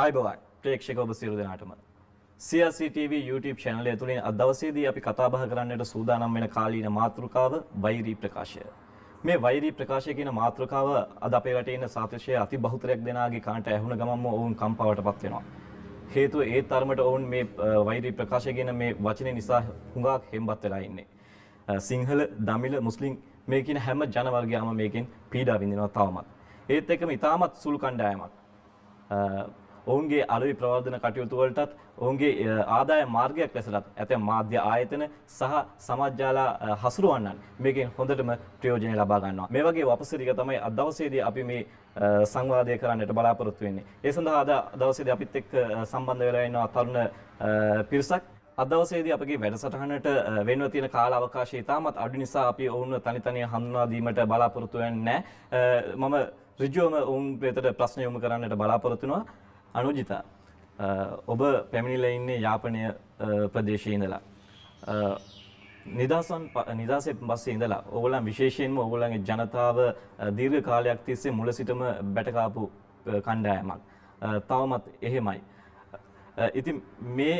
ආයුබෝවන් ප්‍රේක්ෂක ඔබ සියලු දෙනාටම CRC TV YouTube channel එක තුලින් අද දවසේදී අපි කතා බහ කරන්නට සූදානම් වෙන කාලීන මාතෘකාව වෛරී ප්‍රකාශය. මේ වෛරී ප්‍රකාශය කියන මාතෘකාව අද අපේ රටේ ඉන්න සාතිශය අති බහුතරයක් දෙනාගේ කනට ඇහුණ ගමන්ම ඔවුන් කම්පාවටපත් වෙනවා. හේතුව ඒ තරමට ඔවුන් මේ වෛරී ප්‍රකාශය කියන මේ වචනේ නිසා හුඟක් හෙම්බත් වෙලා ඉන්නේ. සිංහල, දමිළ, මුස්ලිම් මේ කියන හැම ජන වර්ගයක්ම මේකෙන් පීඩා විඳිනවා තවමත්. ඒත් එක්කම ඉතාමත් සුළු කණ්ඩායමක් ඔවුන්ගේ අලුයි ප්‍රවර්ධන කටයුතු වලටත් ඔවුන්ගේ ආදාය මාර්ගයක් ලෙසටත් ඇතැම් මාධ්‍ය ආයතන සහ සමාජ ජාල හසුරුවන්නන් මේකෙන් හොඳටම ප්‍රයෝජන ලබා ගන්නවා. මේ වගේ වපසරික තමයි අද දවසේදී අපි මේ සංවාදය කරන්නට බලාපොරොත්තු වෙන්නේ. ඒ සඳහා අද දවසේදී අපිත් එක්ක සම්බන්ධ වෙලා ඉන්න තරුණ පිරිසක් අද දවසේදී අපගේ වැඩසටහනට වෙන්ව තියෙන කාල අවකාශය ඉතාමත් අඩු නිසා අපි ඔවුන්ව තනි තනිව හඳුනා දීමට බලාපොරොත්තු වෙන්නේ නැහැ. මම ඍජුවම ඔවුන් වෙතට ප්‍රශ්න යොමු කරන්නට බලාපොරොත්තු වෙනවා. අනුජිතා, ඔබ පැමිණිලා ඉන්නේ යාපනය ප්‍රදේශයේ ඉඳලා. නිදාසෙන් පස්සේ ඉඳලා ඕගොල්ලන් විශේෂයෙන්ම ඕගොල්ලන්ගේ ජනතාව දීර්ඝ කාලයක් තිස්සේ මුල සිටම බැටකාපු කණ්ඩායමක්. තවමත් එහෙමයි. ඉතින් මේ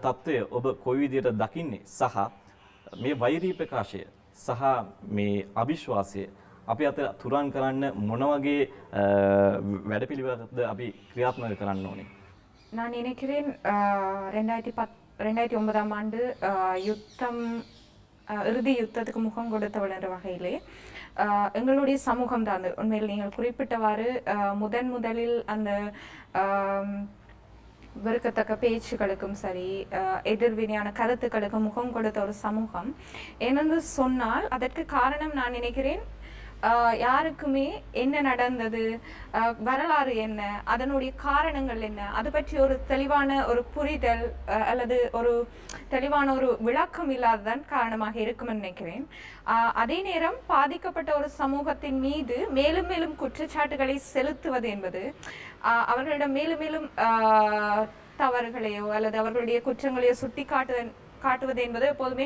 தত্ত্বය ඔබ කොයි විදිහට දකින්නේ සහ මේ වෛරී ප්‍රකාශය සහ මේ අවිශ්වාසය අපි අතර තුරන් කරන්න මොන වගේ වැඩපිළිවෙලක්ද අපි ක්‍රියාත්මක කරන්න ඕනේ? நான் நினைக்கிறேன் 2009ஆம் ஆண்டு இறுதி யுத்தத்துக்கு முகம் கொடுத்தவள் என்ற வகையிலே எங்களுடைய சமூகம் தான் உண்மையில் நீங்கள் குறிப்பிட்டவாறு முதலில் அந்த வெறுக்கத்தக்க பேச்சுகளுக்கும் சரி எதிர்வினையான கருத்துக்களுக்கும் முகம் கொடுத்த ஒரு சமூகம் ஏனென்று சொன்னால் அதற்கு காரணம் நான் நினைக்கிறேன் யாருக்குமே என்ன நடந்தது, வரலாறு என்ன, அதனுடைய காரணங்கள் என்ன, அது பற்றி ஒரு தெளிவான ஒரு புரிதல் அல்லது ஒரு தெளிவான ஒரு விளக்கம் இல்லாததான் காரணமாக இருக்கும் நினைக்கிறேன். அதே நேரம் பாதிக்கப்பட்ட ஒரு சமூகத்தின் மீது மேலும் மேலும் குற்றச்சாட்டுகளை செலுத்துவது என்பது அவர்களிடம் மேலும் மேலும் தவறுகளையோ அல்லது அவர்களுடைய குற்றங்களையோ காட்டுவது என்பது எப்போதுமே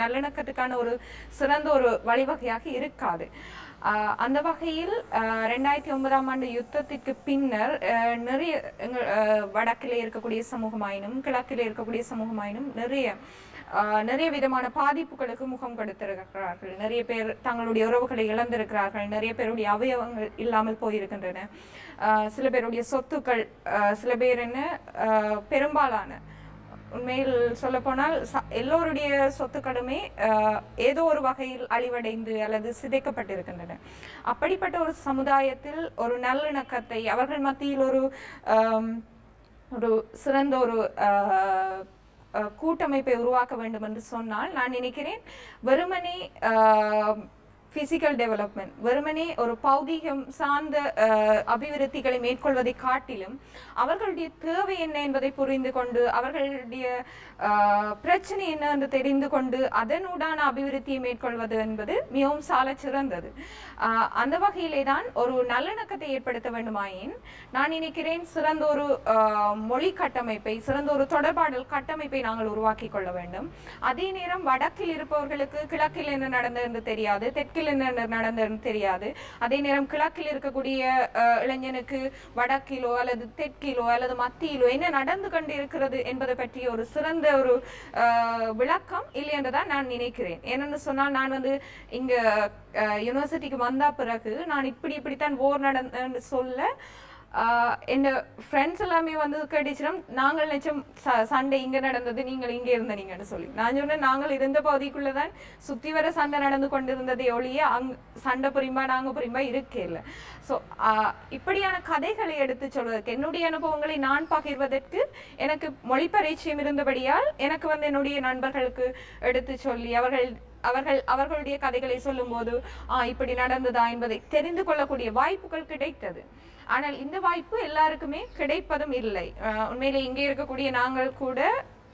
நல்லிணக்கத்துக்கான ஒரு சிறந்த ஒரு வழிவகையாக இருக்காது. அந்த வகையில் 2009ஆம் ஆண்டு யுத்தத்திற்கு பின்னர் நிறைய வடக்கிலே இருக்கக்கூடிய சமூகமாயினும் கிழக்கிலே இருக்கக்கூடிய சமூகமாயினும் நிறைய விதமான பாதிப்புகளுக்கு முகம் கொடுத்திருக்கிறார்கள். நிறைய பேர் தங்களுடைய உறவுகளை இழந்திருக்கிறார்கள். நிறைய பேருடைய அவயவங்கள் இல்லாமல் போயிருக்கின்றன. சில பேருடைய சொத்துக்கள், சில பேர் பெரும்பாலான உண்மையில் சொல்ல போனால் எல்லோருடைய சொத்துக்களுமே ஏதோ ஒரு வகையில் அழிவடைந்து அல்லது சிதைக்கப்பட்டிருக்கின்றன. அப்படிப்பட்ட ஒரு சமுதாயத்தில் ஒரு நல்லிணக்கத்தை அவர்கள் மத்தியில் ஒரு சிறந்த ஒரு கூட்டமைப்பை உருவாக்க வேண்டும் என்று சொன்னால் நான் நினைக்கிறேன் வெறுமனே பிசிக்கல் டெவலப்மெண்ட், வெறுமனே ஒரு பௌதிகம் சார்ந்த அபிவிருத்திகளை மேற்கொள்வதை காட்டிலும் அவர்களுடைய தேவை என்ன என்பதை புரிந்து கொண்டு அவர்களுடைய பிரச்சனை என்ன என்று தெரிந்து கொண்டு அதனுடான அபிவிருத்தியை மேற்கொள்வது என்பது மிகவும் சால சிறந்தது. அந்த வகையிலே தான் ஒரு நல்லிணக்கத்தை ஏற்படுத்த வேண்டுமாயின் நான் நினைக்கிறேன் சிறந்த ஒரு மொழி கட்டமைப்பை, சிறந்த ஒரு தொடர்பாடல் கட்டமைப்பை நாங்கள் உருவாக்கி கொள்ள வேண்டும். அதே நேரம் வடக்கில் இருப்பவர்களுக்கு கிழக்கில் என்ன நடந்தது என்று தெரியாது, தெற்கில் என்ன நடந்ததுன்னு தெரியாது. அதே நேரம் கிழக்கில் இருக்கக்கூடிய இளைஞனுக்கு வடக்கிலோ அல்லது தெற்கிலோ அல்லது மத்தியிலோ என்ன நடந்து கொண்டு இருக்கிறது என்பதை பற்றி ஒரு சிறந்த ஒரு விளக்கம் இல்லை என்றுதான் நான் நினைக்கிறேன். ஏனென்று சொன்னால் நான் இங்க யூனிவர்சிட்டிக்கு வந்த பிறகு நான் இப்படித்தான் போர் நடந்து சொல்ல என் ஃப்ரெண்ட்ஸ் எல்லாமே கேட்டுச்சிடும், நாங்கள் நிச்சயம் சண்டை இங்கே நடந்தது, நீங்கள் இங்கே இருந்தீங்கன்னு சொல்லி. நான் சொன்னேன், நாங்கள் இருந்த பகுதிக்குள்ளே தான் சுற்றி வர சண்டை நடந்து கொண்டிருந்ததை ஒழிய சண்டை புரியும்பா நாங்கள் புரியும்பா இருக்கே இல்லை. ஸோ இப்படியான கதைகளை எடுத்து சொல்வதற்கு என்னுடைய அனுபவங்களை நான் பகிர்வதற்கு எனக்கு மொழி பரிச்சயம் இருந்தபடியால் எனக்கு என்னுடைய நண்பர்களுக்கு எடுத்து சொல்லி அவர்களுடைய கதைகளை சொல்லும் போது இப்படி நடந்ததா என்பதை தெரிந்து கொள்ளக்கூடிய வாய்ப்புகள் கிடைத்தது. ஆனால் இந்த வாய்ப்பு எல்லாருக்குமே கிடைப்பதும் இல்லை. உண்மையிலே இங்கே இருக்கக்கூடிய நாங்கள் கூட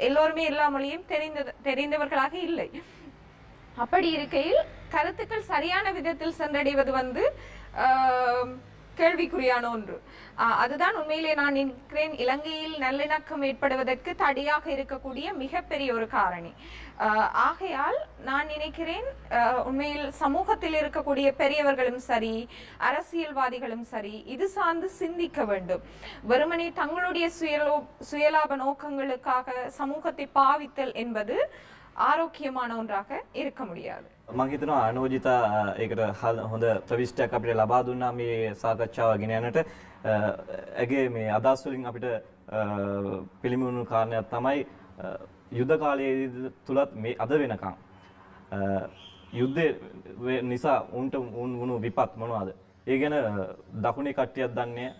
எல்லோருமே எல்லா மொழியும் தெரிந்தவர்களாக இல்லை. அப்படி இருக்கையில் கருத்துக்கள் சரியான விதத்தில் சென்றடைவது கேள்விக்குறியான ஒன்று. அதுதான் உண்மையிலே நான் நினைக்கிறேன் இலங்கையில் நல்லிணக்கம் ஏற்படுவதற்கு தடையாக இருக்கக்கூடிய மிகப்பெரிய ஒரு காரணி. ஆகையால் நான் நினைக்கிறேன் உண்மையில் சமூகத்தில் இருக்கக்கூடிய பெரியவர்களும் சரி, அரசியல்வாதிகளும் சரி, இது சார்ந்து சிந்திக்க வேண்டும். வெறுமனே தங்களுடைய சுயலாப நோக்கங்களுக்காக சமூகத்தை பாவித்தல் என்பது ආරෝක්‍යමාන ஒன்றாக இருக்க முடியாது. මම හිතනවා අනෝජිතා ඒකට හොඳ ප්‍රවිෂ්ටයක් අපිට ලබා දුන්නා මේ සාකච්ඡාව ගෙන යන්නට. ඇගේ මේ අදහස් වලින් අපිට පිළිඹුණු කාරණයක් තමයි යුද්ධ කාලයේ තුලත් මේ අද වෙනකන් යුද්ධය නිසා උන්ට වුණු විපත් මොනවද? ඒ ගැන දකුණේ කට්ටියක් දන්නේ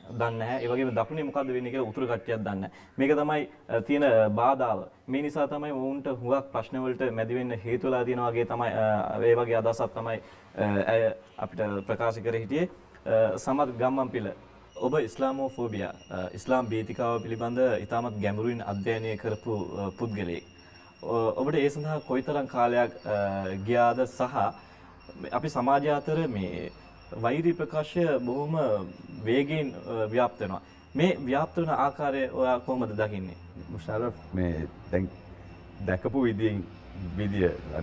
නැහැ. ඒ වගේම දකුණේ මොකද්ද වෙන්නේ කියලා උතුරු කට්ටියක් දන්නේ නැහැ. මේක තමයි තියෙන බාධාව. මේ නිසා තමයි වුන්ට හුඟක් ප්‍රශ්න වලට මැදි වෙන්න හේතු වෙලා තියෙනවා වගේ තමයි ඒ වගේ අදහසක් තමයි අපිට ප්‍රකාශ කර හිටියේ. සමත් ගම්මන්පිල ඔබ ඉස්ලාමෝෆෝබියා ඉස්ලාම් බීතිකාව පිළිබඳ ඉතාමත් ගැඹුරින් අධ්‍යයනය කරපු පුද්ගලයෙක්. ඔබට ඒ සඳහා කොයිතරම් කාලයක් ගියාද සහ අපි සමාජය අතර මේ වෛරී ප්‍රකාශය බොහොම වේගයෙන් ව්‍යාප්ත වෙනවා. මේ ව්‍යාප්ත වෙන ආකාරය ඔයා කොහොමද දකින්නේ? මුෂාරෆ් මේ දැන් දැකපු විදිය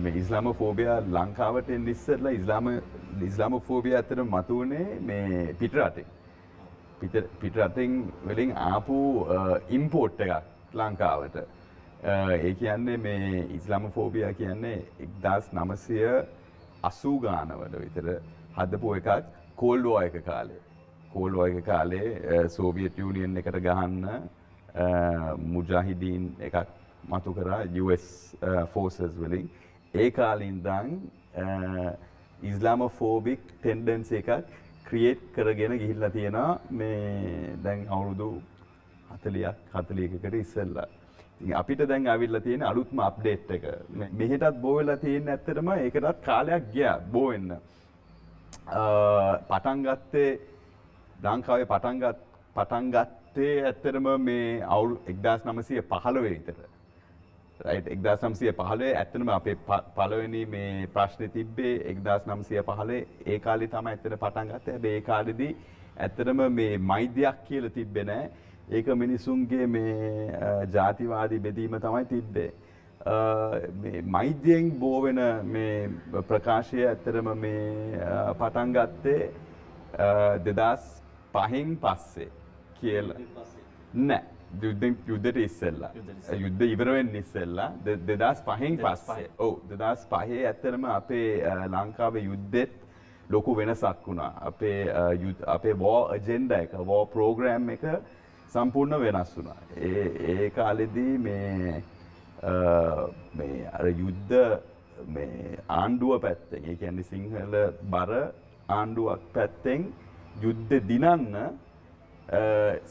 මේ ඉස්ලාමෝෆෝබියා ලංකාවට එන්න ඉස්සෙල්ලා ඉස්ලාමෝෆෝබියා අතර මතුවනේ මේ පිටරටින් වලින් ආපු ඉම්පෝට් එකක් ලංකාවට. ඒ කියන්නේ මේ ඉස්ලාමෝෆෝබියා කියන්නේ 1980 ගානවල විතර හදපු එකක් කෝල්ඩ් වෝ එක කාලේ. කෝල්ඩ් වෝ එක කාලේ සෝවියට් යුනියන් එකට ගහන්න මුජාහිදීන් එකක් මතු කරා US forces වලින්. ඒ කාලේ ඉඳන් ඉස්ලාමෝෆෝබික් ටෙන්ඩන්සි එකක් ක්‍රියේට් කරගෙන ගිහිල්ලා තියෙනවා මේ දැන් අවුරුදු 40කට ඉස්සෙල්ලා. ඉතින් අපිට දැන් ආවිල්ලා තියෙන අලුත්ම අප්ඩේට් එක. මෙහෙටත් බෝ වෙලා තියෙන ඇත්තටම ඒකටත් කාලයක් ගියා බෝ වෙන්න. පටන් ගත්තේ ලංකාවේ පටන් ගත්තේ ඇත්තටම මේ අවුරුදු 1915 විතර. රයිට් 1915 ඇත්තටම අපේ පළවෙනි මේ ප්‍රශ්නේ තිබ්බේ 1915 ඒ කාලේ තමයි ඇත්තට පටන් ගත්තේ. හැබැයි ඒ කාලෙදී ඇත්තටම මේ මෛත්‍රියක් කියලා තිබ්බේ නැහැ. ඒක මිනිසුන්ගේ මේ ජාතිවාදී බෙදීම තමයි තිබ්බේ. මේ මෛත්‍රියෙන් බෝ වෙන මේ ප්‍රකාශය ඇත්තටම මේ පටන් ගත්තේ 2005න් පස්සේ කියලා නෑ යුද්ධයට ඉස්සෙල්ලා යුද්ධ ඉවර වෙන්න ඉස්සෙල්ලා 2005න් පස්සේ 2005 ඇත්තටම අපේ ලංකාවේ යුද්ධෙත් ලොකු වෙනසක් වුණා අපේ වෝ ඇජෙන්ඩා එක වෝ ප්‍රෝග්‍රෑම් එක සම්පූර්ණ වෙනස් වුණා ඒ කාලෙදී මේ අර යුද්ධ මේ ආණ්ඩුව පැත්තෙන් ඒ කියන්නේ සිංහල බර ආණ්ඩුවක් පැත්තෙන් යුද්ධ දිනන්න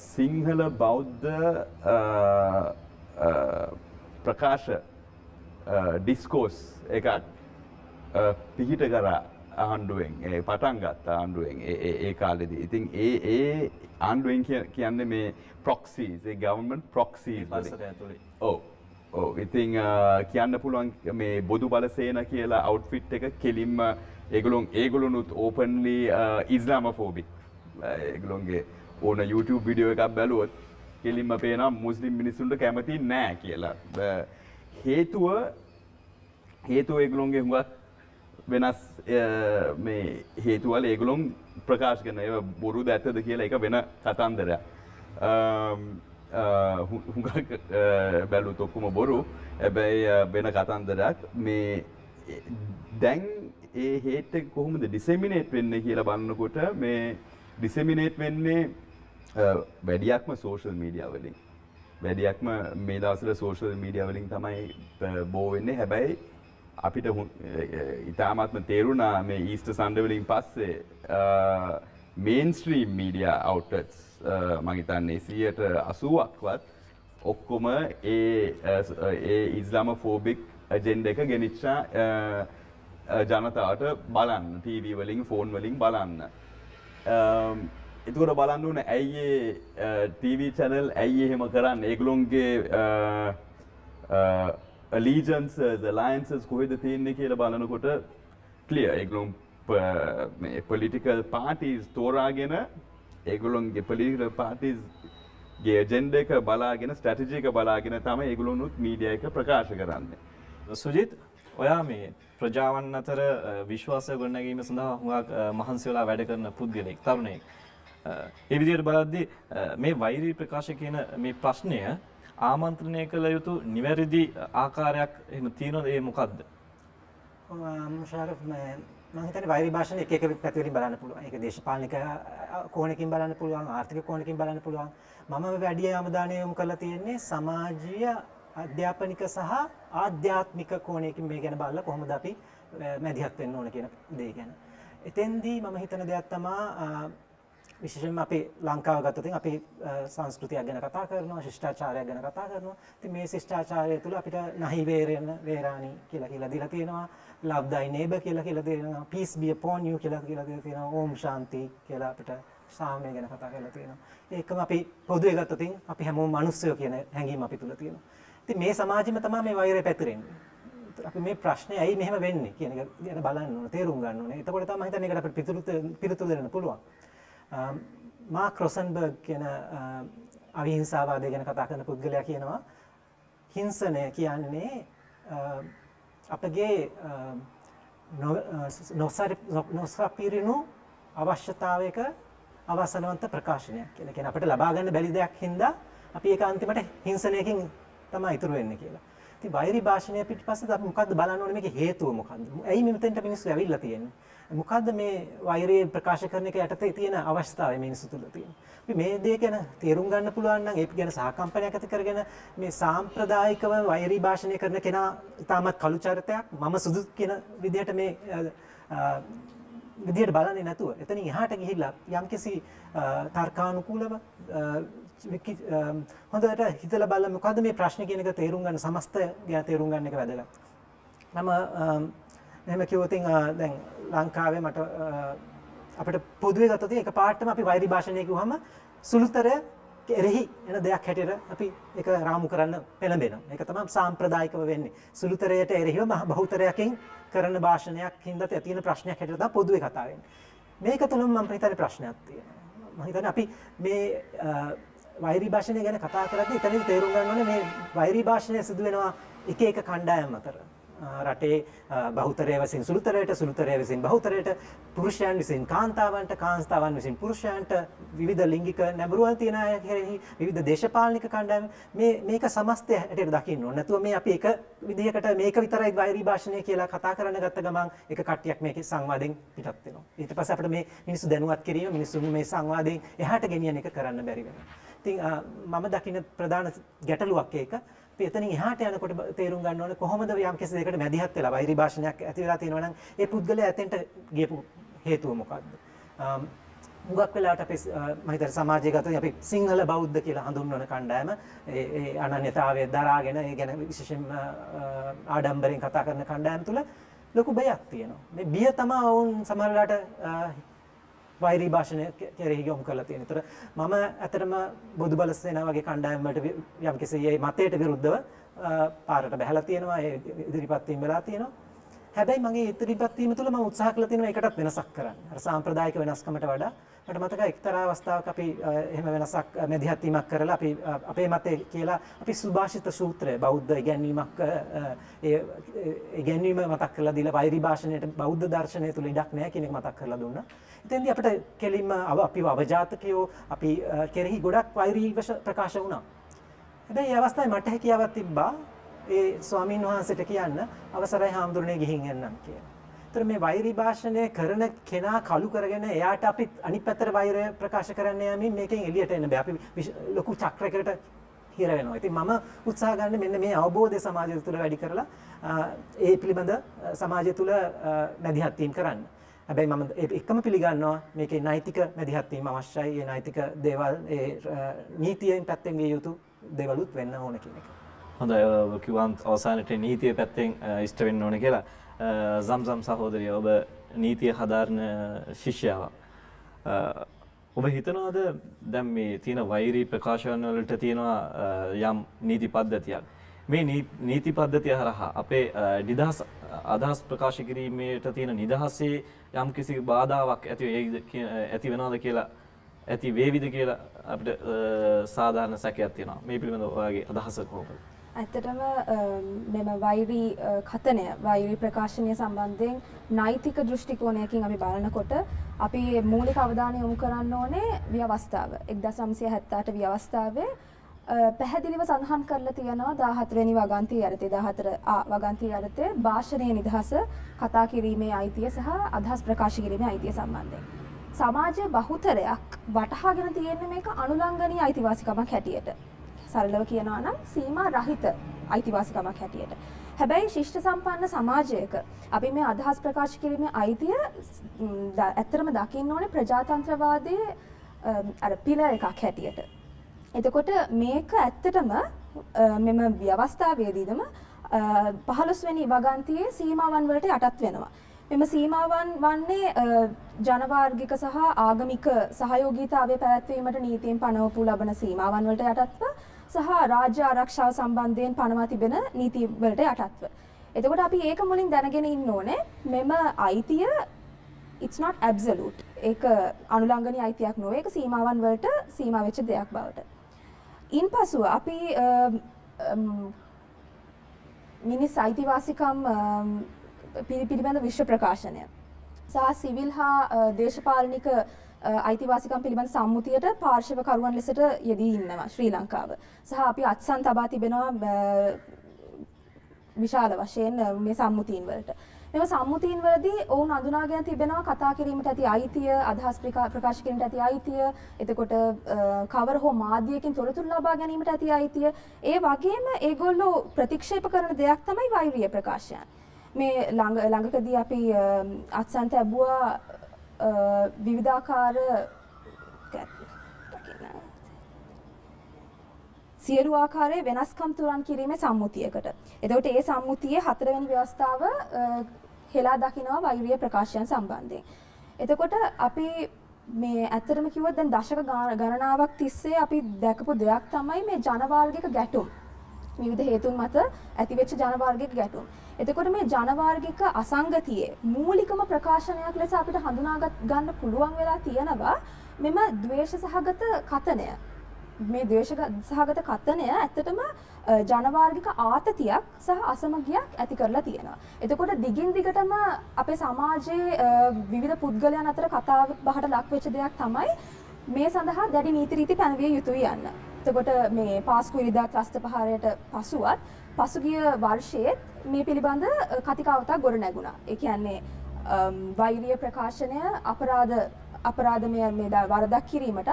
සිංහල බෞද්ධ ප්‍රකාශ ඩිස්කෝස් එකක් පිහිට කරා ආණ්ඩුවෙන් පටන් ගත්ත ආණ්ඩුවෙන් ඒ කාලෙදී. ඉතින් ඒ ආණ්ඩුවෙන් කියන්නේ මේ ප්‍රොක්සීස් ඒ ගවර්න්මන්ට් ප්‍රොක්සීස් වලින්. ඔව් ඉතින් කියන්න පුළුවන් මේ බොදු බලසේන කියලා අවුට්ෆිට් එක කෙලින්ම ඒගොල්ලොනුත් ඕපන්ලි ඉස්ලාමෝෆෝබික්. ඒගොල්ලොන්ගේ ඕන YouTube වීඩියෝ එකක් බැලුවොත් කෙලින්ම පේනවා මුස්ලිම් මිනිස්සුන්ට කැමති නෑ කියලා. හේතුව ඒගොල්ලොන්ගේ හුඟක් වෙනස් මේ හේතුවල ඒගොල්ලොන් ප්‍රකාශ කරන ඒවා බොරුද ඇත්තද කියලා ඒක වෙන කතන්දරයක්. හුඟක් බැලුවොත් ඔක්කොම බොරු. හැබැයි වෙන කතන්දරයක්. මේ දැන් ඒ හේට් එක කොහොමද ඩිසෙමිනේට් වෙන්නේ කියලා බලනකොට මේ ඩිසෙමිනේට් වෙන්නේ වැඩියක්ම සෝෂල් මීඩියා වලින්. වැඩියක්ම මේ දවස්වල සෝෂල් මීඩියා වලින් තමයි බෝ වෙන්නේ. හැබැයි අපිට ඉතාමත්ම තේරුණා මේ ඊස්ටර් සන්ඩේ වලින් පස්සේ මේන්ස්ට්‍රීම් මීඩියා අවුට්ලට්ස් මම හිතන්නේ 80%ක්වත් ඔක්කොම ඒ ඉස්ලාමෝෆෝබික් ඇජෙන්ඩා එක ගෙනිච්ච ජනතාවට බලන්න ටීවී වලින් ෆෝන් වලින් බලන්න. එතකොට බලන්න ඕනේ ඇයි ටීවී channel ඇයි එහෙම කරන්නේ? ඒගොල්ලොන්ගේ allegiances alliances කොහෙද තියෙන්නේ කියලා බලනකොට clear ඒගොල්ලොන් මේ political parties තෝරාගෙන ඒගොල්ලොන්ගේ පොලිටිකල් පාටිස් ගේ එජෙන්ඩා එක බලාගෙන ස්ට්‍රැටජි එක බලාගෙන තමයි ඒගොල්ලොනුත් මීඩියා එක ප්‍රකාශ කරන්නේ. සුජිත් ඔයා මේ ප්‍රජාවන් අතර විශ්වාසය ගොඩනැගීම සඳහා හුඟක් මහන්සි වෙලා වැඩ කරන පුද්ගලෙක් තරුණයෙක්. ඒ විදිහට බලද්දී මේ වෛරී ප්‍රකාශ කියන මේ ප්‍රශ්නය ආමන්ත්‍රණය කළ යුතු නිවැරදි ආකාරයක් එහෙම තියෙනවද? ඒ මොකද්ද? මුෂාරෆ් මම හිතන්නේ වෛරී භාෂණ එක එක පැතිවලින් බලන්න පුළුවන්. ඒක දේශපාලනික කෝණකින් බලන්න පුළුවන්, ආර්ථික කෝණකින් බලන්න පුළුවන්. මම වැඩි අවධානය යොමු කරලා තියෙන්නේ සමාජීය, අධ්‍යාපනික සහ ආධ්‍යාත්මික කෝණයකින් මේ ගැන බලලා කොහොමද අපි මැදිහත් වෙන්න ඕන කියන දේ ගැන. එතෙන්දී මම හිතන දෙයක් තමයි විශේෂයෙන්ම අපි ලංකාව ගත්තොත් අපි සංස්කෘතියක් ගැන කතා කරනවා, ශිෂ්ටාචාරයක් ගැන කතා කරනවා. ඉතින් මේ ශිෂ්ටාචාරය තුළ අපිට නහි වේරාණි කියලා දීලා තියෙනවා, love thy neighbor කියලා දෙනවා, peace be upon you කියලා දීලා තියෙනවා, ඕම් ශාන්ති කියලා අපිට සාමය ගැන කතා කරලා තියෙනවා. ඒකම අපි පොදුවේ ගත්තොත් අපි හැමෝම මිනිස්සුયો කියන හැඟීම අපි තුල තියෙනවා. ඉතින් මේ සමාජෙම තමයි මේ වෛරය පැතිරෙන්නේ. අපි මේ ප්‍රශ්නේ ඇයි මෙහෙම වෙන්නේ කියන එක ගැන බලන්න ඕනේ, තේරුම් ගන්න ඕනේ. එතකොට තමයි හිතන්නේ ඒකට අපිට පිළිතුරු දෙන්න පුළුවන්. මාක් රොසන්බර්ග් කියන අවිහිංසාවාදය ගැන කතා කරන පුද්ගලයා කියනවා හිංසනය කියන්නේ අපගේ නොසපිරිණු අවශ්‍යතාවයක අවසනවන්ත ප්‍රකාශනයක් කියලා. කියන්නේ අපිට ලබා ගන්න බැරි දෙයක් හින්දා අපි ඒක අන්තිමට හිංසනයකින් තමයි ඉතුරු වෙන්නේ කියලා. ඉතින් වෛරී භාෂණය පිටිපස්සේ අපි මොකද්ද බලන්න ඕනේ, මේකේ හේතුව මොකද්ද? ඇයි මෙතෙන්ට මිනිස්සු ඇවිල්ලා තියෙන්නේ? මොකද්ද මේ වෛරය ප්‍රකාශ කරන එක යටතේ තියෙන අවස්ථාවේ මිනිස්සු තුල තියෙන. අපි මේ දේ ගැන තේරුම් ගන්න පුළුවන් නම් ඒක ගැන සහකම්පනයක් ඇති කරගෙන මේ සාම්ප්‍රදායිකව වෛරී භාෂණය කරන කෙනා ඉතාමත් කළු චරිතයක්, මම සුදු කියන විදිහට මේ විදිහට බලන්නේ නැතුව එතනින් එහාට ගිහිල්ලා යම්කිසි තර්කානුකූලව හොඳට හිතලා බලලා මොකද්ද මේ ප්‍රශ්නේ කියන එක තේරුම් ගන්න, සමස්ත ගැන තේරුම් ගන්න එක වැදගත්. මම මෙහෙම කිව්වොත් දැන් ලංකාවේ මට අපිට පොදුවේ ගත්තොත් එක පාටම අපි වෛරී භාෂණය කිව්වම සුළුතර එරෙහි එන දෙයක් හැටියට අපි ඒක රාමු කරන්න පෙළඹෙනවා. ඒක තමයි සාම්ප්‍රදායිකව වෙන්නේ. සුළුතරයට එරෙහිව බහුතරයකින් කරන භාෂණයක් හින්දා තියෙන ප්‍රශ්නයක් හැටියට තමයි පොදුවේ කතා වෙන්නේ. මේක තුළම මම හිතන්නේ ප්‍රශ්නයක් තියෙනවා. මම හිතන්නේ අපි මේ වෛරී භාෂණය ගැන කතා කරද්දී එතනදී තේරුම් ගන්න ඕනේ මේ වෛරී භාෂණය සිදු වෙනවා එක එක කණ්ඩායම් අතර. රටේ බහුතරය විසින් සුළුතරයට, සුළුතරය විසින් බහුතරයට, පුරුෂයන් විසින් කාන්තාවන්ට, කාන්තාවන් විසින් පුරුෂයන්ට, විවිධ ලිංගික නැඹුරුවල් තියෙන අය කෙරෙහි විවිධ දේශපාලනික කණ්ඩායම් මේක සමස්තය හැටියට දකින්න ඕනේ. නැතුව මේ අපි එක විදිහකට මේක විතරයි වෛරී භාෂණය කියලා කතා කරන්න ගත්ත ගමන් එක කට්ටියක් මේකේ සංවාදයෙන් පිටත් වෙනවා. ඊට පස්සේ අපිට මේ මිනිස්සු දැනුවත් කිරීම, මිනිස්සු මේ සංවාදයෙන් එහාට ගෙනියන එක කරන්න බැරි වෙනවා. ඉතින් මම දකින ප්‍රධාන ගැටලුවක් ඒක. අපි එතනින් එහාට යනකොට තේරුම් ගන්න ඕනේ කොහොමද යම් කිසි දෙයකට මැදිහත් වෙලා වෛරී භාෂණයක් ඇති වෙලා තියෙනවා නම් ඒ පුද්ගලයා ඇතෙන්ට ගියපු හේතුව මොකක්ද? මුගක් වෙලාවට අපි මම හිතන්නේ සමාජයේ ගතදී අපි සිංහල බෞද්ධ කියලා හඳුන්වන කණ්ඩායම ඒ අනන්‍යතාවය දරාගෙන ඒ ගැන විශේෂයෙන්ම ආඩම්බරෙන් කතා කරන කණ්ඩායම තුල ලොකු බයක් තියෙනවා. මේ බිය තමයි වුන් සමහරලාට වෛරී භාෂණය කෙරෙහි යොමු කරලා තියෙන. ඒතර මම ඇත්තටම බොදුබල සේනාව වගේ කණ්ඩායම් වලට යම්කිසි මේ මතයට විරුද්ධව පාරට බහැලා තියෙනවා, ඒ ඉදිරිපත් වීම වෙලා තියෙනවා. හැබැයි මගේ ඉදිරිපත් වීම තුළ මම උත්සාහ කළා තියෙනවා ඒකටත් වෙනසක් කරන්න. අර සාම්ප්‍රදායික වෙනස්කමට වඩා මට මතකයි එක්තරා අවස්ථාවක අපි එහෙම වෙනසක් මැදිහත් වීමක් කරලා අපි අපේ මතේ කියලා අපි සුභාෂිත සූත්‍රය බෞද්ධ ඉගැන්වීමක් ඒ ඉගැන්වීම මතක් කරලා දීලා වෛරී භාෂණයට බෞද්ධ දර්ශනය තුළ ඉඩක් නැහැ කියන එක මතක් කරලා දුන්නා. එතෙන්දී අපිට කෙලින්ම අපිව අවජාතකයෝ අපි කෙරෙහි ගොඩක් වෛරී ප්‍රකාශ වුණා. හැබැයි ඒ අවස්ථාවේ මට හැකියාවක් තිබ්බා ඒ ස්වාමීන් වහන්සේට කියන්න අවසරයි හාමුදුරනේ ගිහින් එන්නම් කියලා. ඒතර මේ වෛරී භාෂණය කරන කෙනා කලු කරගෙන එයාට අපි අනිත් පැත්තට වෛරය ප්‍රකාශ කරන්න යමින් මේකෙන් එළියට එන්න බෑ. අපි ලොකු චක්‍රයකට හිර වෙනවා. ඉතින් මම උත්සාහ ගන්න මෙන්න මේ අවබෝධය සමාජය තුළ වැඩි කරලා ඒ පිළිබඳ සමාජය තුළ මැදිහත් වීම කරන්න. හැබැයි මම එකම පිළිගන්නවා මේකේ නෛතික මැදිහත් වීම අවශ්‍යයි. ඒ නෛතික දේවල් ඒ නීතියෙන් පැත්තෙන් විය යුතු දේවලුත් වෙන්න ඕන කියන එක. හොඳයි, ඔබ කිව්වන් අවසානයේ නීතිය පැත්තෙන් ඉෂ්ට වෙන්න ඕනේ කියලා. සම්සම් සහෝදරිය, ඔබ නීතිය හදාරන ශිෂ්‍යාවක්. ඔබ හිතනවාද දැන් මේ තියෙන වෛරී ප්‍රකාශන වලට තියෙනවා යම් නීති පද්ධතියක්. මේ නීති පද්ධතිය හරහා අපේ නිදහස් අදහස් ප්‍රකාශ කිරීමේට තියෙන නිදහසේ යම් කිසි බාධාවක් ඇති වෙනවද කියලා ඇති වේවිද කියලා අපිට සාධාරණ සැකයක් තියෙනවා. මේ පිළිබඳව ඔයාගේ අදහස කොහොමද? ඇත්තටම මෙම වෛරී කතනය වෛරී ප්‍රකාශනය සම්බන්ධයෙන් නෛතික දෘෂ්ටි කෝණයකින් අපි බලනකොට අපි මූලික අවධානය යොමු කරන්න ඕනේ ව්‍යවස්ථාව. 1978 ව්‍යවස්ථාවේ පැහැදිලිව සඳහන් කරලා තියෙනවා 14 වෙනි වගන්තිය යටතේ 14 වගන්තිය යටතේ භාෂණයේ නිදහස කතා කිරීමේ අයිතිය සහ අදහස් ප්‍රකාශ කිරීමේ අයිතිය සම්බන්ධයෙන්. සමාජයේ බහුතරයක් වටහාගෙන තියෙන්නේ මේක අනුලංඝනීය අයිතිවාසිකමක් හැටියට. සරලව කියනවා නම් සීමා රහිත අයිතිවාසිකමක් හැටියට. හැබැයි ශිෂ්ට සම්පන්න සමාජයක අපි මේ අදහස් ප්‍රකාශ කිරීමේ අයිතිය ඇත්තටම දකින්න ඕනේ ප්‍රජාතන්ත්‍රවාදයේ අර පිළර් එකක් හැටියට. එතකොට මේක ඇත්තටම මෙම ව්‍යවස්ථාවේදීදම 15 වෙනි වගන්තියේ සීමාවන් වලට යටත් වෙනවා. මෙම සීමාවන් වන්නේ ජනවාර්ගික සහ ආගමික සහයෝගීතාවය පැවැත්වීමට නීතියෙන් පනවපු ලබන සීමාවන් වලට යටත්ව සහ රාජ්‍ය ආරක්ෂාව සම්බන්ධයෙන් පනවා තිබෙන නීති වලට යටත්ව. එතකොට අපි ඒක මුලින් දැනගෙන ඉන්න ඕනේ මෙම අයිතිය it's not absolute. ඒක අනුලංඝනීය අයිතියක් නෙවෙයි. ඒක සීමාවන් වලට සීමා වෙච්ච දෙයක් බවට. ඉන්පසුව අපි මිනිස් අයිතිවාසිකම් පිළිබඳ විශ්ව ප්‍රකාශනය සහ සිවිල් හා දේශපාලනික අයිතිවාසිකම් පිළිබඳ සම්මුතියට පාර්ශවකරුවන් ලෙසට යෙදී ඉන්නවා ශ්‍රී ලංකාව. සහ අපි අත්සන් තබා තිබෙනවා විශාල වශයෙන් මේ සම්මුතීන් වලට. මෙම සම්මුතීන් වලදී ඔවුන් අඳුනාගෙන තිබෙනවා කතා කිරීමට ඇති අයිතිය, අදහස් ප්‍රකාශ කිරීමට ඇති අයිතිය, එතකොට කවර හෝ මාධ්‍යයකින් තොරතුරු ලබා ගැනීමට ඇති අයිතිය. ඒ වගේම ඒගොල්ලෝ ප්‍රතික්ෂේප කරන දෙයක් තමයි වෛරීය ප්‍රකාශයන්. මේ ළඟකදී අපි අත්සන් තැබුවා විවිධාකාර සියලු ආකාරයේ වෙනස්කම් තුරන් කිරීමේ සම්මුතියකට. එතකොට ඒ සම්මුතියේ 4 වෙනි ව්‍යවස්ථාව හෙලා දකිනවා වෛරීය ප්‍රකාශයන් සම්බන්ධයෙන්. එතකොට අපි මේ ඇත්තටම කිව්වොත් දැන් දශක ගණනාවක් තිස්සේ අපි දැකපු දෙයක් තමයි මේ ජනවාර්ගික ගැටුම්. විවිධ හේතුන් මත ඇතිවෙච්ච ජනවාර්ගික ගැටුම්. එතකොට මේ ජනවාර්ගික අසංගතියේ මූලිකම ප්‍රකාශනයක් ලෙස අපිට හඳුනා ගන්න පුළුවන් වෙලා තියෙනවා මෙම ද්වේෂ සහගත කතනය. මේ ද්වේෂ සහගත කතනය ඇත්තටම ජනවාර්ගික ආතතියක් සහ අසමගියක් ඇති කරලා තියෙනවා. එතකොට දිගින් දිගටම අපේ සමාජයේ විවිධ පුද්ගලයන් අතර කතා බහට ලක් වෙච්ච දෙයක් තමයි මේ සඳහා දැඩි නීති රීති පැනවිය යුතුයි යන්න. එතකොට මේ පාස්කු ඉරිදා ත්‍රස්ත ප්‍රහාරයට පසුවත් පසුගිය වර්ෂයේ මේ පිළිබඳ කතිකාවතක් ගොඩ නැගුණා. ඒ කියන්නේ වෛරීය ප්‍රකාශනය අපරාධමය මේ වරදක් කිරීමටත්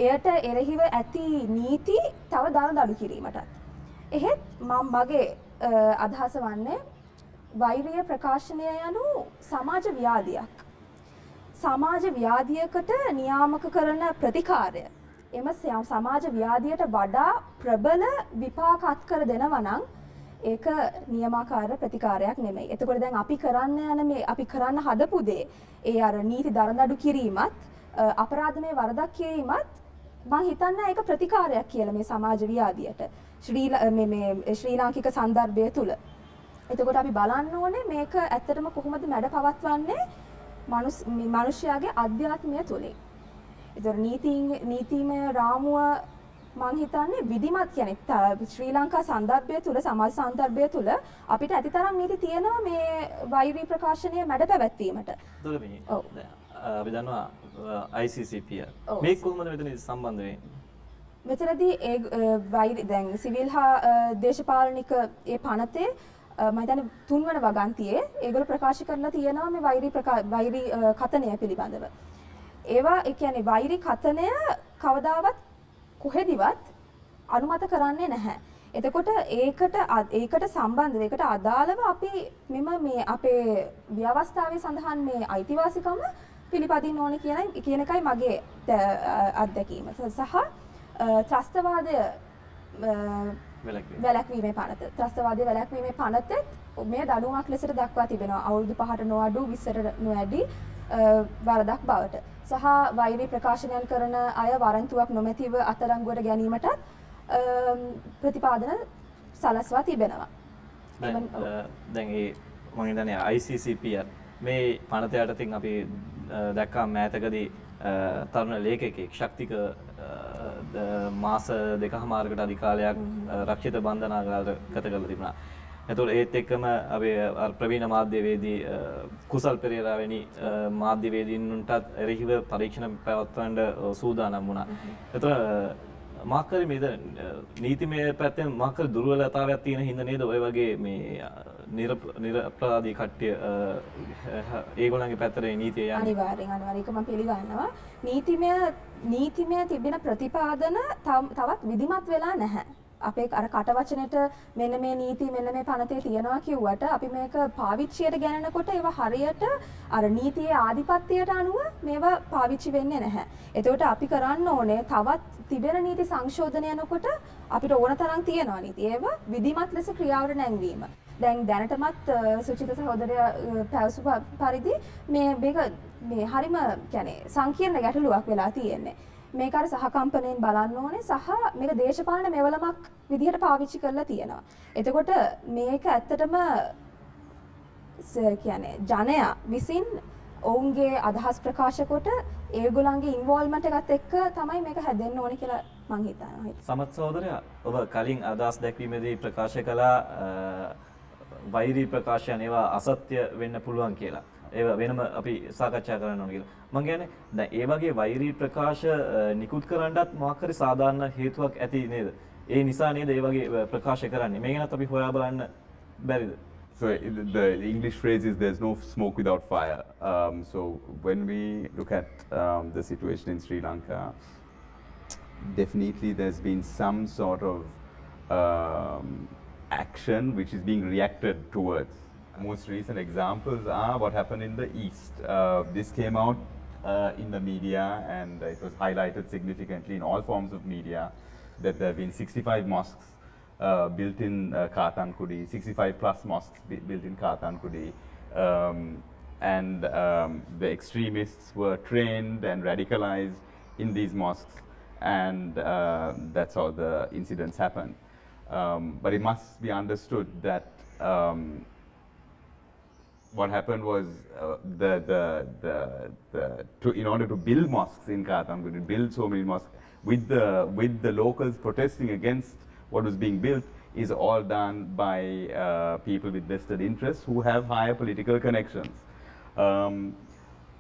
එයට එරෙහිව ඇති නීති තව දඩු කිරීමටත්. එහෙත් මගේ අදහස වන්නේ වෛරීය ප්‍රකාශනය යනු සමාජ ව්‍යාධියක්. සමාජ ව්‍යාධියකට නියාමක කරන ප්‍රතිකාරය එම සමාජ ව්‍යාධියට වඩා ප්‍රබල විපාක අත්කර දෙනවා නම් ඒක නියමාකාර ප්‍රතිකාරයක් නෙමෙයි. එතකොට දැන් අපි කරන්න හදපු දේ ඒ අර නීති දරදඬු කිරීමත් අපරාධමය වරදක් කිරීමත් මම හිතන්නේ ඒක ප්‍රතිකාරයක් කියලා මේ සමාජ ව්‍යාධියට ශ්‍රී ලාංකික සන්දර්භය තුල. එතකොට අපි බලන්න ඕනේ මේක ඇත්තටම කොහොමද මැඩ පවත්වන්නේ මිනිස්යාගේ අධ්‍යාත්මය තුලින්. ඒතර නීතිමය රාමුව මම හිතන්නේ විධිමත් කියන්නේ ශ්‍රී ලංකා සන්දර්භය තුල සමාජ සන්දර්භය තුල අපිට ඇතිතරම් නීති තියෙනවා මේ වෛරී ප්‍රකාශනය මැඩ පැවැත්වීමට. අපි දන්නවා ICCPR. මේක කොහොමද මෙතනදී සම්බන්ධ වෙන්නේ? මෙතනදී ඒ දැන් සිවිල් හා දේශපාලනික ඒ පනතේ මම හිතන්නේ 3 වන වගන්තියේ ඒගොල්ලෝ ප්‍රකාශ කරලා තියෙනවා මේ වෛරී කතනය පිළිබඳව. ඒවා ඒ කියන්නේ වෛරී කතනය කවදාවත් කොහෙදිවත් අනුමත කරන්නේ නැහැ. එතකොට ඒකට සම්බන්ධව ඒකට අදාළව අපි මේ අපේ ව්‍යවස්ථාවේ සඳහන් මේ අයිතිවාසිකම පිළිපදින්න ඕනේ කියන එකයි මගේ අත්දැකීම. සහ ත්‍රස්තවාදය වැළැක්වීමේ පනත. ත්‍රස්තවාදය වැළැක්වීමේ පනතත් මේ දඬුවමක් ලෙසට දක්වා තිබෙනවා. අවුරුදු 5ට නොඅඩු 20ට නොඇඩි වරදක් බවට. සහ වෛරී ප්‍රකාශනයන් කරන අය වරන්තුවක් නොමැතිව අත්අඩංගුවට ගැනීමට ප්‍රතිපාදන සලස්වා තිබෙනවා. දැන් මම හිතන්නේ ICCPR මේ පනත යටතින් අපි දැක්කා මෑතකදී තරුණ ලේඛකයෙක් ශක්තික මාස දෙකමාරකට අධික කාලයක් රක්ෂිත බන්ධනාගාරගත කරලා තිබුණා. එතකොට ඒත් එක්කම අපි ප්‍රවීණ මාධ්‍යවේදී කුසල් පෙරේරා වැනි මාධ්‍යවේදීන්ටත් එරෙහිව පරීක්ෂණ පැවැත්වන්න සූදානම් වුණා. එතකොට මාකරි මේ නීතිමය පැත්තෙන් මාකරි දුර්වලතාවයක් තියෙන හින්දා නේද ඔය වගේ මේ නිරපරාධී කට්ටිය ඒගොල්ලන්ගේ පැත්තට නීතිය යන්නේ. අනිවාර්යෙන් ඒක මම පිළිගන්නවා. නීතිමය තිබෙන ප්‍රතිපාදන තවත් විධිමත් වෙලා නැහැ. අපේ අර කටවචනෙට මෙන්න මේ නීති මෙන්න මේ පනතේ තියනවා කිව්වට අපි මේක පාවිච්චියට ගණනකොට ඒවා හරියට අර නීතියේ ආධිපත්‍යයට අනුව මේවා පාවිච්චි වෙන්නේ නැහැ. එතකොට අපි කරන්න ඕනේ තවත් තිබෙන නීති සංශෝධනය යනකොට අපිට ඕන තරම් තියෙනවා නීති. ඒවා විධිමත් ලෙස ක්‍රියාවට නැංවීම. දැන් දැනටමත් සුචිත සහෝදරයා පැවසු පරිදි මේ හරිම කියන්නේ සංකීර්ණ ගැටලුවක් වෙලා තියෙන්නේ. මේක අර සහකම්පණයෙන් බලන්න ඕනේ සහ මේක දේශපාලන මෙවලමක් විදිහට පාවිච්චි කරලා තියෙනවා. එතකොට මේක ඇත්තටම කියන්නේ ජනයා විසින් ඔවුන්ගේ අදහස් ප්‍රකාශ කොට ඒගොල්ලන්ගේ ඉන්වෝල්ව්මන්ට් එකත් එක්ක තමයි මේක හැදෙන්න ඕනේ කියලා මම හිතනවා. සමත් සහෝදරයා ඔබ කලින් අදහස් දැක්වීමේදී ප්‍රකාශ කළා වෛරී ප්‍රකාශයන් ඒවා අසත්‍ය වෙන්න පුළුවන් කියලා. ඒවා වෙනම අපි සාකච්ඡා කරන්න ඕන කියලා. මම කියන්නේ දැන් ඒ වගේ වෛරී ප්‍රකාශ නිකුත් කරන්නත් මොකක් හරි සාධාරණ හේතුවක් ඇති නේද? ඒ නිසා නේද ඒ වගේ ප්‍රකාශ කරන්නේ. මේ ගැනත් අපි හොයා බලන්න බැරිද? So the English phrase is there's no smoke without fire. So when we look at the situation in Sri Lanka, definitely there's been some sort of action which is being reacted towards. Most recent examples are what happened in the East. This came out in the media and it was highlighted significantly in all forms of media that there have been 65 mosques built in Kathankudi, 65 plus mosques built in Kathankudi. And the extremists were trained and radicalized in these mosques, and that's how the incidents happened. But it must be understood that what happened was in order to build mosques in Kathankudi, build so many mosques with the locals protesting against what was being built, is all done by people with vested interests who have higher political connections.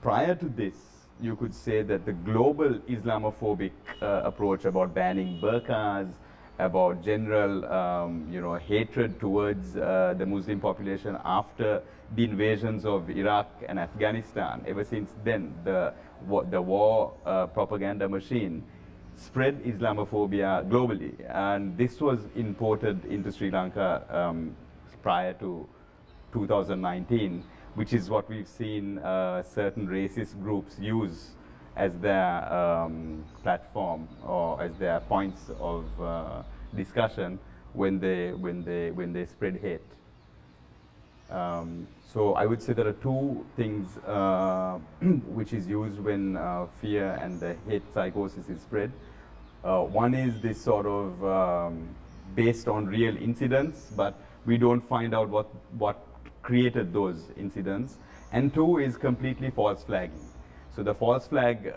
Prior to this, you could say that the global Islamophobic approach about banning burqas, about general hatred towards the Muslim population after the invasions of Iraq and Afghanistan, ever since then the war propaganda machine spread Islamophobia globally, and this was imported into Sri Lanka prior to 2019, which is what we've seen certain racist groups use as their platform or as their points of discussion when they spread hate. So I would say there are two things which is used when fear and the hate psychosis is spread. One is this sort of based on real incidents, but we don't find out what created those incidents. And two is completely false flagging. So the false flag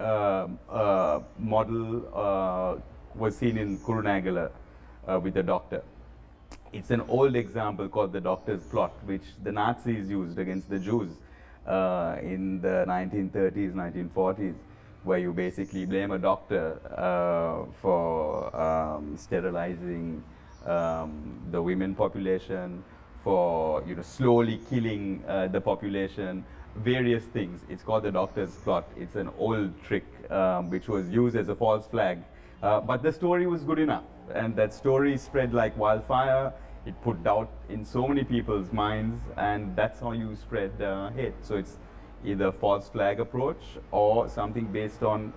model was seen in Kurunagala with the doctor. It's an old example called the doctor's plot, which the Nazis used against the Jews in the 1930s, 1940s, where you basically blame a doctor for sterilizing the women population, for slowly killing the population, various things. It's called the doctor's plot. It's an old trick which was used as a false flag, but the story was good enough, and that story spread like wildfire. It put doubt in so many people's minds, and that's how you spread hate. So it's either false flag approach or something based on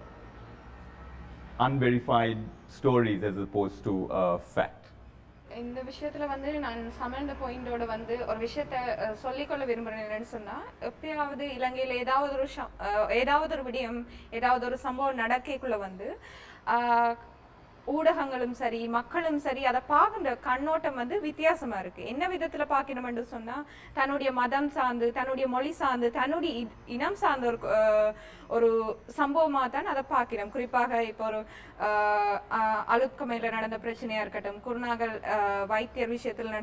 unverified stories as opposed to fact. இந்த விஷயத்துல வந்து நான் சமந்த பாயிண்டோட வந்து ஒரு விஷயத்தை சொல்லிக்கொள்ள விரும்புறேன். என்னன்னு சொன்னா, எப்பயாவது இலங்கையில் ஏதாவது ஒரு விடயம், ஏதாவது ஒரு சம்பவம் நடக்கக்குள்ள வந்து ஊடகங்களும் சரி மக்களும் சரி அதை பார்க்கின்ற கண்ணோட்டம் வந்து வித்தியாசமா இருக்கு. என்ன விதத்துல பார்க்கணும்னு சொன்னா தன்னுடைய மதம் சார்ந்து தன்னுடைய மொழி சார்ந்து தன்னுடைய இனம் சார்ந்த ஒரு சம்பவமா தான் அதை பார்க்கிறோம். குறிப்பாக இப்போ ஒரு அழுக்கமையில நடந்த பிரச்சனையா இருக்கட்டும், குருநாகல் வைத்தியர் விஷயத்தில்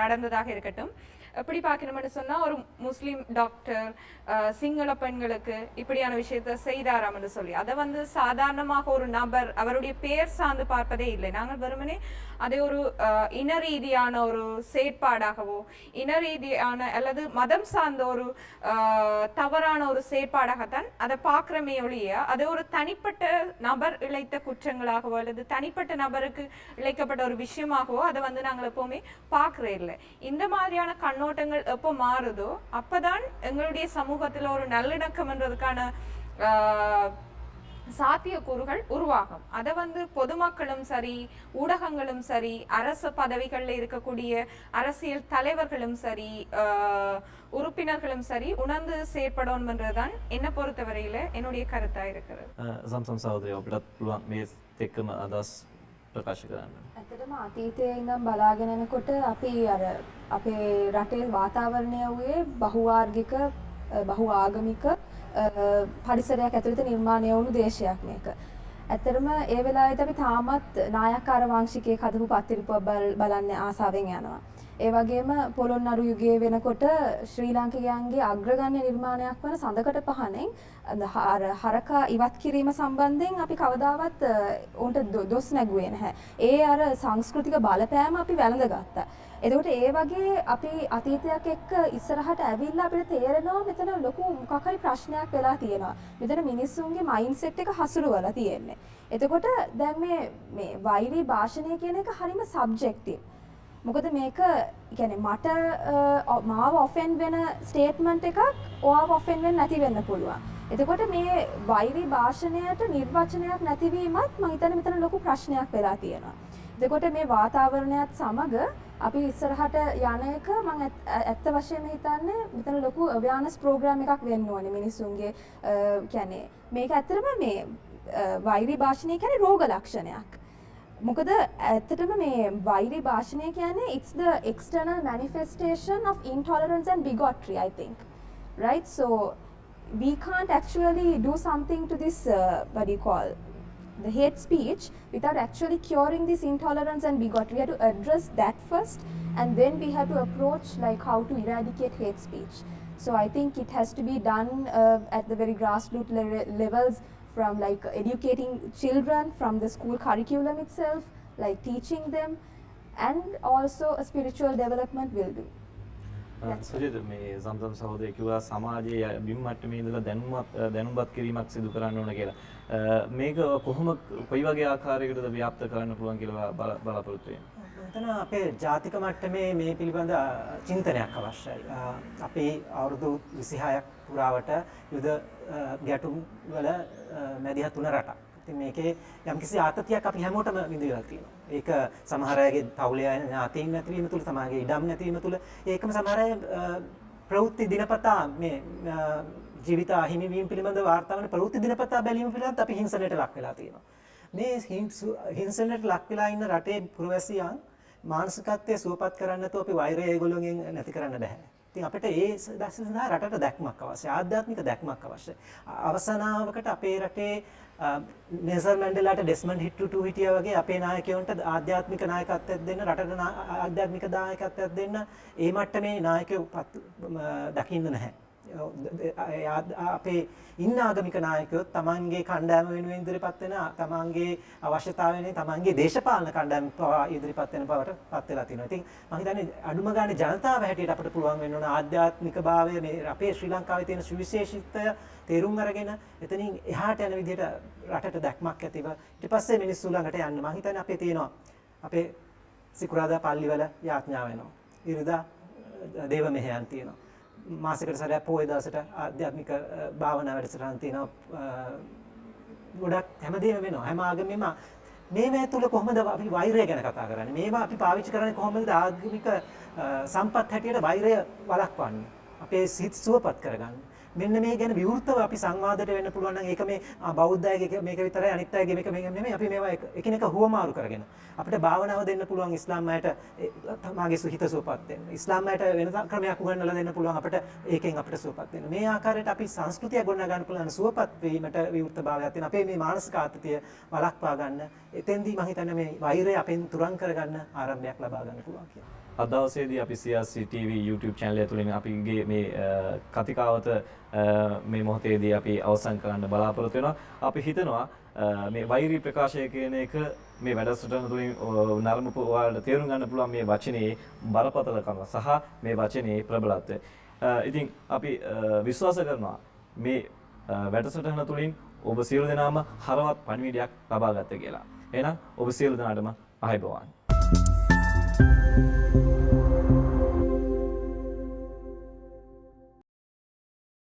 நடந்ததாக இருக்கட்டும், எப்படி பார்க்கணும்னு சொன்னா ஒரு முஸ்லீம் டாக்டர் சிங்கள பெண்களுக்கு இப்படியான விஷயத்த செய்தாராம்னு சொல்லி அதை வந்து சாதாரணமாக ஒரு நபர் அவருடைய பெயர் சார்ந்து பார்ப்பதே இல்லை. நாங்கள் வெறுமனே அதை ஒரு இன ரீதியான ஒரு செயற்பாடாகவோ இன ரீதியான அல்லது மதம் சார்ந்த ஒரு தவறான ஒரு செயற்பாடாகத்தான் அதை பார்க்கிறமே ஒழிய அதை ஒரு தனிப்பட்ட நபர் இழைத்த குற்றங்களாகவோ அல்லது தனிப்பட்ட நபருக்கு இழைக்கப்பட்ட ஒரு விஷயமாகவோ அதை வந்து நாங்கள் எப்பவுமே பார்க்கறே இல்லை. இந்த மாதிரியான கண்ணோட்டங்கள் எப்போ மாறுதோ அப்பதான் எங்களுடைய சமூகத்துல ஒரு நல்லிணக்கம்ன்றதுக்கான சாத்தியக்கூறுகள் உருவாகும். அதை வந்து பொதுமக்களும் சரி ஊடகங்களும் சரி அரசு பதவிகளில் இருக்கக்கூடிய அரசியல் தலைவர்களும் சரி உறுப்பினர்களும் சரி உணர்ந்து செயற்படணும்ன்றதுதான் என்னை பொறுத்தவரையில என்னுடைய கருத்தா இருக்கிறது. සම්සම් සහෝදරය අපිටත් පුළුවන් මේ එක්කම අදහස් ප්‍රකාශ කරන්න. ඇත්තටම අතීතයේ ඉඳන් බලාගෙන යනකොට අපි අර අපේ රටේ වාතාවරණය වූයේ බහුවාර්ගික බහු ආගමික පරිසරයක් ඇතුළත නිර්මාණය වුණු දේශයක් මේක. ඇත්තටම ඒ වෙලාවෙත් අපි තාමත් නායක්කාර වංශිකයෙක් හදපු පත්තිරිපුවක් බලන්න ආසාවෙන් යනවා. ඒ වගේම පොළොන්නරු යුගයේ වෙනකොට ශ්‍රී ලාංකිකයන්ගේ අග්‍රගණ්‍ය නිර්මාණයක් වන සඳකඩ පහනෙන් හරකා ඉවත් කිරීම සම්බන්ධයෙන් අපි කවදාවත් උන්ට දොස් නැගුවේ නැහැ. ඒ අර සංස්කෘතික බලපෑම අපි වැළඳගත්තා. එතකොට ඒ වගේ අපි අතීතයක් එක්ක ඉස්සරහට ඇවිල්ලා අපිට තේරෙනවා මෙතන ලොකු මොකක් හරි ප්‍රශ්නයක් වෙලා තියෙනවා. මෙතන මිනිස්සුන්ගේ මයින්ඩ් සෙට් එක හසුරුවලා තියෙන්නේ. එතකොට දැන් මේ වෛරී භාෂණය කියන එක හරිම සබ්ජෙක්ටිව්. මොකද මේක කියන්නේ මට මාව ඔෆෙන්ඩ් වෙන ස්ටේට්මන්ට් එකක් ඔයාව ඔෆෙන්ඩ් වෙන්න නැති වෙන්න පුළුවන්. එතකොට මේ වෛරී භාෂණයට නිර්වචනයක් නැතිවීමත් මම හිතන්නේ මෙතන ලොකු ප්‍රශ්නයක් වෙලා තියෙනවා. එතකොට මේ වාතාවරණයත් සමග අපි ඉස්සරහට යන එක මම ඇත්ත වශයෙන්ම හිතන්නේ මෙතන ලොකු අවයානස් ප්‍රෝග්‍රෑම් එකක් වෙන්න ඕනේ මිනිස්සුන්ගේ කියන්නේ මේක ඇත්තටම මේ වෛරී භාෂණය කියන්නේ රෝග ලක්ෂණයක්. මොකද ඇත්තටම මේ වෛරී භාෂණය කියන්නේ it's the external manifestation of intolerance and bigotry, I think, right? So we can't actually do something to this what do you call the hate speech without actually curing this intolerance and bigotry. We have to address that first and then we have to approach like how to eradicate hate speech. So I think it has to be done at the very grassroots levels, from like educating children from the school curriculum itself, like teaching them, and also a spiritual development will do. සුජිත මේ සම්සම් සහෝදරය කිව්වා සමාජයේ බිම් මට්ටමේ ඉඳලා දැනුම්පත් කිරීමක් සිදු කරන්න ඕන කියලා. මේක කොහොම කොයි වගේ ආකාරයකටද ව්‍යාප්ත කරන්න පුළුවන් කියලා බලාපොරොත්තු වෙනවා. එතන අපේ ජාතික මට්ටමේ මේ පිළිබඳ චින්තනයක් අවශ්‍යයි. අපි අවුරුදු 26ක් පුරාවට යුද ගැටුම් වල මැදිහත් වුණ රටක්. ඉතින් මේකේ යම්කිසි ආතතියක් අපි හැමෝටම විඳිනවා තියෙනවා. ඒක සමහර අයගේ පවුලේ ඥාතීන් නැතිවීම තුළ, සමහරගේ ඉඩම් නැතිවීම තුළ, ඒකම සමහර අය ප්‍රවෘත්ති දිනපතා මේ ජීවිත අහිමිවීම පිළිබඳ වාර්තා වන ප්‍රවෘත්ති දිනපතා බැලීම පිළිබඳ අපි හිංසනයට ලක් වෙලා තියෙනවා. මේ හිංසනයට ලක් වෙලා ඉන්න රටේ පුරවැසියන් මානසිකත්වයේ සුවපත් කරන්න නැතුව අපි වෛරය ඒගොල්ලෝගෙන් නැති කරන්න බෑ. ඉතින් අපිට ඒ සඳහා රටට දැක්මක් අවශ්‍යයි, ආධ්‍යාත්මික දැක්මක් අවශ්‍යයි. අවසනාවකට අපේ රටේ නෙල්සන් මැන්ඩෙලාට ඩෙස්මන්ඩ් ටුටු හිටියා වගේ අපේ නායකයන්ට ආධ්‍යාත්මික නායකත්වයක් දෙන්න, රටට ආධ්‍යාත්මික නායකත්වයක් දෙන්න ඒ මට්ටමේ නායකයෝ දකින්න නැහැ. අපේ ඉන්න ආගමික නායකයෝ තමන්ගේ කණ්ඩායම වෙනුවෙන් ඉදිරිපත් වෙන, තමන්ගේ අවශ්‍යතාවය වෙනුවෙන් තමන්ගේ දේශපාලන කණ්ඩායම පවා ඉදිරිපත් වෙන බවට පත් වෙලා තියෙනවා. ඉතින් මම හිතන්නේ අඩුම ගානේ ජනතාව හැටියට අපිට පුළුවන් වෙන්න ඕන ආධ්‍යාත්මිකභාවය මේ අපේ ශ්‍රී ලංකාවේ තියෙන සුවිශේෂීත්වය තේරුම් අරගෙන එතනින් එහාට යන විදිහට රටට දැක්මක් ඇතිව ඊට පස්සේ මිනිස්සු ළඟට යන්න. මම හිතන්නේ අපේ තියෙනවා අපේ සිකුරාදා පල්ලිවල යාඥා වෙනවා. ඉරිදා දේව මෙහෙයන් තියෙනවා. මාසෙකට සැරයක් පොය දවසට ආධ්‍යාත්මික භාවනා වැඩසටහන් තියෙනවා. ගොඩක් හැමදේම වෙනවා. හැම ආගමෙම මේ තුල කොහොමද අපි වෛරය ගැන කතා කරන්නේ? මේවා අපි පාවිච්චි කරන්නේ කොහොමද ආගමික සම්පත් හැටියට වෛරය වළක්වන්නේ? අපේ සිත් සුවපත් කරගන්න. මෙන්න මේ ගැන විවෘතව අපි සංවාදයට වෙන්න පුළුවන් නම් ඒක මේ බෞද්ධයගේ මේක විතරයි අනිත් අයගේ මේක නෙමෙයි අපි මේවා එකිනෙක හුවමාරු කරගෙන අපිට භාවනාව දෙන්න පුළුවන් ඉස්ලාම් අයට තමාගේ හිත සුවපත් වෙන්න. ඉස්ලාම් අයට වෙන ක්‍රමයක් උගන්වලා දෙන්න පුළුවන් අපිට ඒකෙන් අපිට සුවපත් වෙන්න. මේ ආකාරයට අපි සංස්කෘතිය ගොඩනගා ගන්න පුළුවන් සුවපත් වීමට විවෘතභාවයක් තියෙන අපේ මේ මානසික ආතතිය වළක්වා ගන්න. එතෙන්දී මම හිතන්නේ මේ වෛරය අපෙන් තුරන් කරගන්න ආරම්භයක් ලබා ගන්න පුළුවන් කියලා. අද දවසේදී අපි CRC TV YouTube channel එක තුලින් අපිගේ මේ කතිකාවත මේ මොහොතේදී අපි අවසන් කරන්න බලාපොරොත්තු වෙනවා. අපි හිතනවා මේ වෛරී ප්‍රකාශය කියන එක මේ වැඩසටහන තුලින් නරඹපු ඔයාලට තේරුම් ගන්න පුළුවන් මේ වචනේ බරපතලකම සහ මේ වචනේ ප්‍රබලත්වය. ඉතින් අපි විශ්වාස කරනවා මේ වැඩසටහන තුලින් ඔබ සියලු දෙනාම හරවත් පණිවිඩයක් ලබා ගත්ත කියලා. එහෙනම් ඔබ සියලු දෙනාටම ආයුබෝවන්.